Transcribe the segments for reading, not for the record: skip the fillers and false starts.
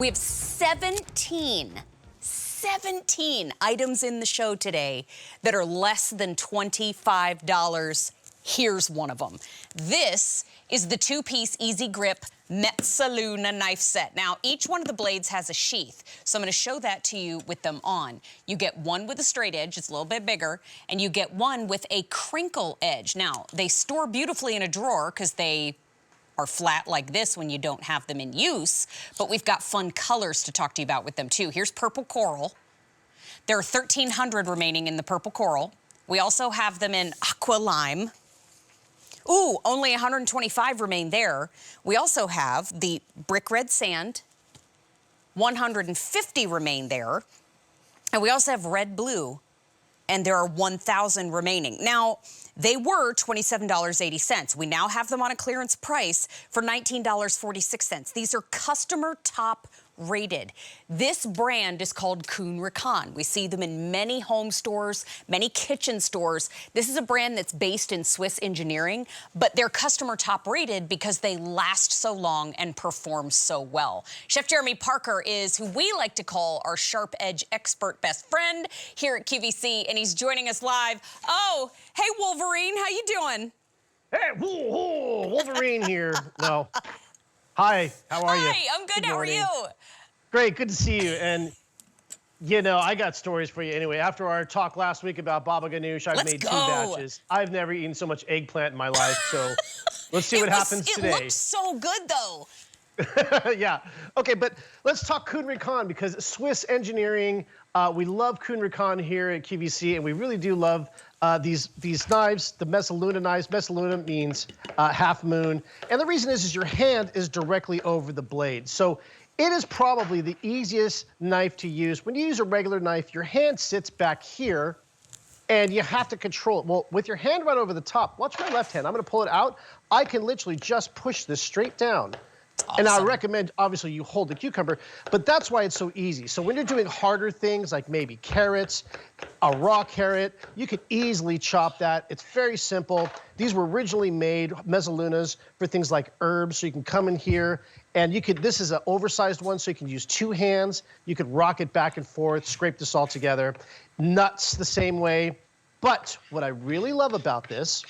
We have 17 items in the show today that are less than $25. Here's one of them. This is the two-piece easy grip Mezzaluna knife set. Now, each one of the blades has a sheath, so I'm going to show that to you with them on. You get one with a straight edge, it's a little bit bigger, and you get one with a crinkle edge. Now, they store beautifully in a drawer because they are flat like this when you don't have them in use, but we've got fun colors to talk to you about with them too. Here's purple coral. There are 1,300 remaining in the purple coral. We also have them in aqua lime. Ooh, only 125 remain there. We also have the brick red sand. 150 remain there. And we also have red blue, and there are 1,000 remaining. Now, they were $27.80. We now have them on a clearance price for $19.46. These are customer top rated. This brand is called Kuhn Rikon. We see them in many home stores, many kitchen stores. This is a brand that's based in Swiss engineering, but they're customer top rated because they last so long and perform so well. Chef Jeremy Parker is who we like to call our sharp edge expert best friend here at QVC, and he's joining us live. Oh, hey Wolverine, how you doing? Hey, Wolverine here. No. Hi, how are you? Hi, I'm good. How are you? Great, good to see you. And, you know, I got stories for you anyway. After our talk last week about baba ganoush, I've made 2 batches. I've never eaten so much eggplant in my life, so let's see what happens today. It looks so good, though. Yeah. Okay, but let's talk Kuhn Rikon because Swiss engineering, we love Kuhn Rikon here at QVC, and we really do love these knives, the Mezzaluna knives. Mezzaluna means half moon. And the reason is your hand is directly over the blade. So it is probably the easiest knife to use. When you use a regular knife, your hand sits back here, and you have to control it. Well, with your hand right over the top, watch my left hand. I'm going to pull it out. I can literally just push this straight down. Awesome. And I recommend, obviously, you hold the cucumber, but that's why it's so easy. So when you're doing harder things, like maybe carrots, a raw carrot, you could easily chop that. It's very simple. These were originally made, Mezzalunas, for things like herbs. So you can come in here, and you could, this is an oversized one, so you can use 2 hands. You could rock it back and forth, scrape this all together. Nuts the same way. But what I really love about this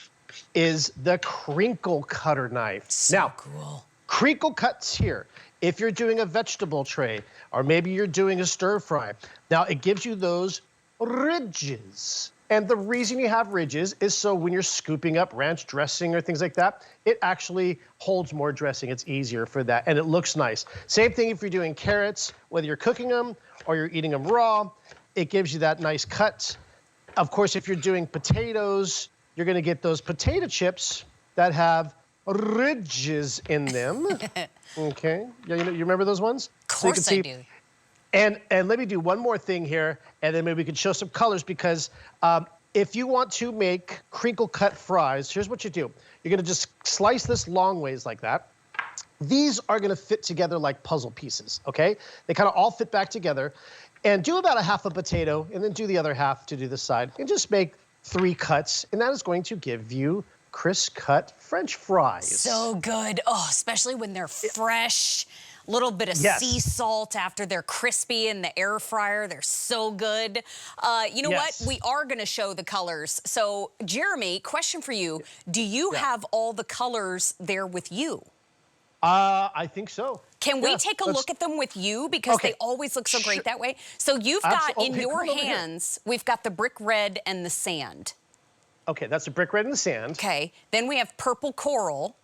is the crinkle cutter knife. So now, cool. Crinkle cuts here. If you're doing a vegetable tray, or maybe you're doing a stir fry, now it gives you those ridges. And the reason you have ridges is so when you're scooping up ranch dressing or things like that, it actually holds more dressing. It's easier for that, and it looks nice. Same thing if you're doing carrots, whether you're cooking them or you're eating them raw, it gives you that nice cut. Of course, if you're doing potatoes, you're gonna get those potato chips that have ridges in them. Okay, yeah, you remember those ones? Of course I do. And let me do one more thing here, and then maybe we can show some colors, because if you want to make crinkle cut fries, here's what you do. You're gonna just slice this long ways like that. These are gonna fit together like puzzle pieces, okay? They kind of all fit back together. And do about a half a potato, and then do the other half to do the side. And just make 3 cuts, and that is going to give you crisp cut French fries. So good. Oh, especially when they're fresh. A little bit of sea salt after they're crispy in the air fryer. They're so good. You know what? We are going to show the colors. So, Jeremy, question for you. Do you have all the colors there with you? I think so. Can we take a look at them with you? Because they always look so great that way. So you've got in your hands, we've got the brick red and the sand. Okay, that's the brick red and the sand. Okay, then we have purple coral.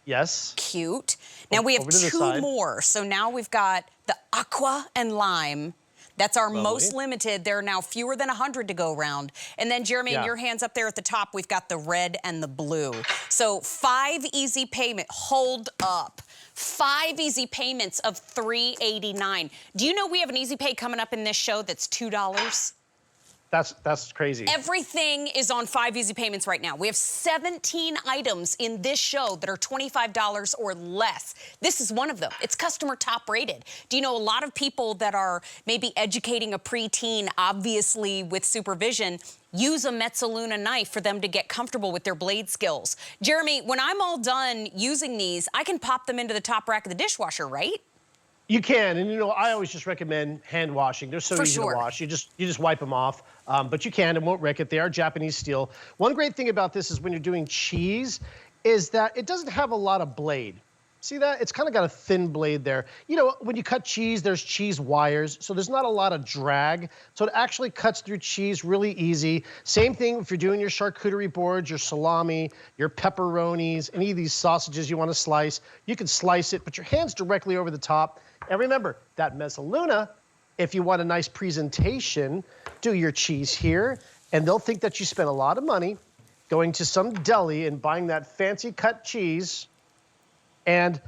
Yes. Cute. Now we have 2 more. So now we've got the aqua and lime. That's our most limited. There are now fewer than 100 to go around. And then, Jeremy, in your hands up there at the top, we've got the red and the blue. So 5 easy payment. Hold up. 5 easy payments of $3.89. Do you know we have an easy pay coming up in this show that's $2? That's crazy. Everything is on 5 easy payments right now. We have 17 items in this show that are $25 or less. This is one of them. It's customer top rated. Do you know a lot of people that are maybe educating a preteen, obviously with supervision, use a Mezzaluna knife for them to get comfortable with their blade skills? Jeremy, when I'm all done using these, I can pop them into the top rack of the dishwasher, right? You can, and I always just recommend hand washing. They're so For easy sure. to wash. You just wipe them off, but you can, it won't wreck it. They are Japanese steel. One great thing about this is when you're doing cheese, is that it doesn't have a lot of blade. See that? It's kind of got a thin blade there. When you cut cheese, there's cheese wires, so there's not a lot of drag. So it actually cuts through cheese really easy. Same thing if you're doing your charcuterie boards, your salami, your pepperonis, any of these sausages you want to slice. You can slice it, put your hands directly over the top. And remember, that Mezzaluna, if you want a nice presentation, do your cheese here, and they'll think that you spent a lot of money going to some deli and buying that fancy cut cheese, and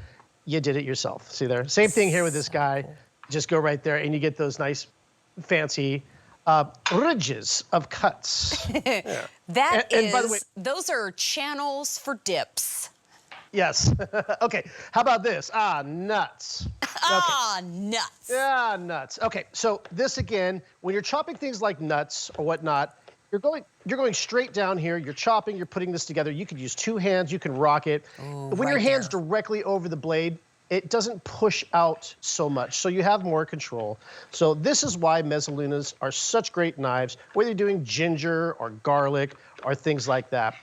you did it yourself. See there? Same thing here with this guy. Just go right there, and you get those nice, fancy ridges of cuts. Yeah. And by the way, those are channels for dips. Yes. Okay, how about this? Nuts. Okay. Nuts. Yeah, nuts. Okay, so this again, when you're chopping things like nuts or whatnot, you're going straight down here. You're chopping, you're putting this together. You could use two hands, you can rock it. Ooh, when your hand's directly over the blade, it doesn't push out so much, so you have more control. So this is why Mezzalunas are such great knives, whether you're doing ginger or garlic or things like that.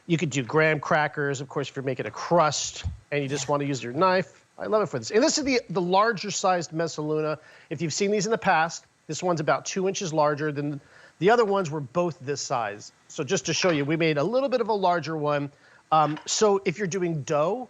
You could do graham crackers, of course, if you're making a crust and you just want to use your knife. I love it for this. And this is the larger sized Mezzaluna. If you've seen these in the past, this one's about 2 inches larger than the other ones were both this size. So just to show you, we made a little bit of a larger one. So if you're doing dough,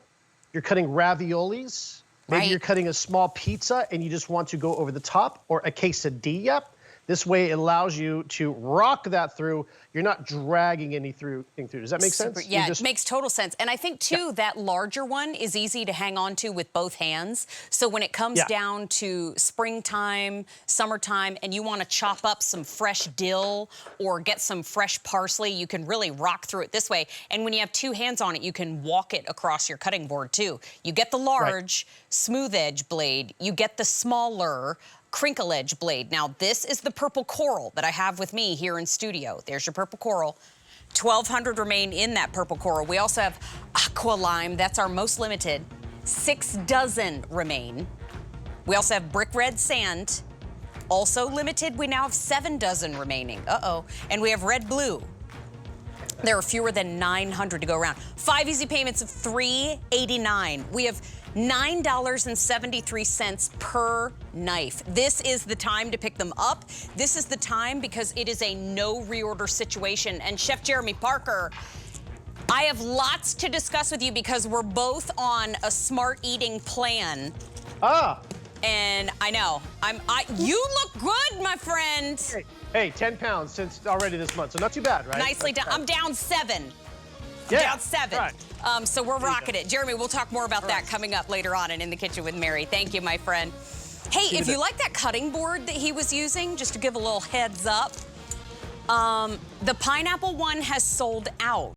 you're cutting raviolis, maybe you're cutting a small pizza and you just want to go over the top, or a quesadilla. This way it allows you to rock that through. You're not dragging anything through. Does that make sense? Yeah, it makes total sense. And I think, too, that larger one is easy to hang on to with both hands. So when it comes down to springtime, summertime, and you want to chop up some fresh dill or get some fresh parsley, you can really rock through it this way. And when you have two hands on it, you can walk it across your cutting board, too. You get the large, smooth edge blade. You get the smaller, crinkle edge blade. Now, this is the purple coral that I have with me here in studio. There's your purple coral. 1,200 remain in that purple coral. We also have aqua lime. That's our most limited. 6 dozen remain. We also have brick red sand. Also limited. We now have 7 dozen remaining. Uh-oh. And we have red blue. There are fewer than 900 to go around. 5 easy payments of $3.89. We have $9.73 per knife. This is the time to pick them up. This is the time because it is a no reorder situation. And Chef Jeremy Parker, I have lots to discuss with you because we're both on a smart eating plan. And I know, you look good, my friend. Hey, 10 pounds since already this month, so not too bad, right? Nicely done. I'm down 7. Down 7. Right. So we're rocking it. Jeremy, we'll talk more about that coming up later on and in the kitchen with Mary. Thank you, my friend. Hey, if you like that cutting board that he was using, just to give a little heads up, the pineapple one has sold out.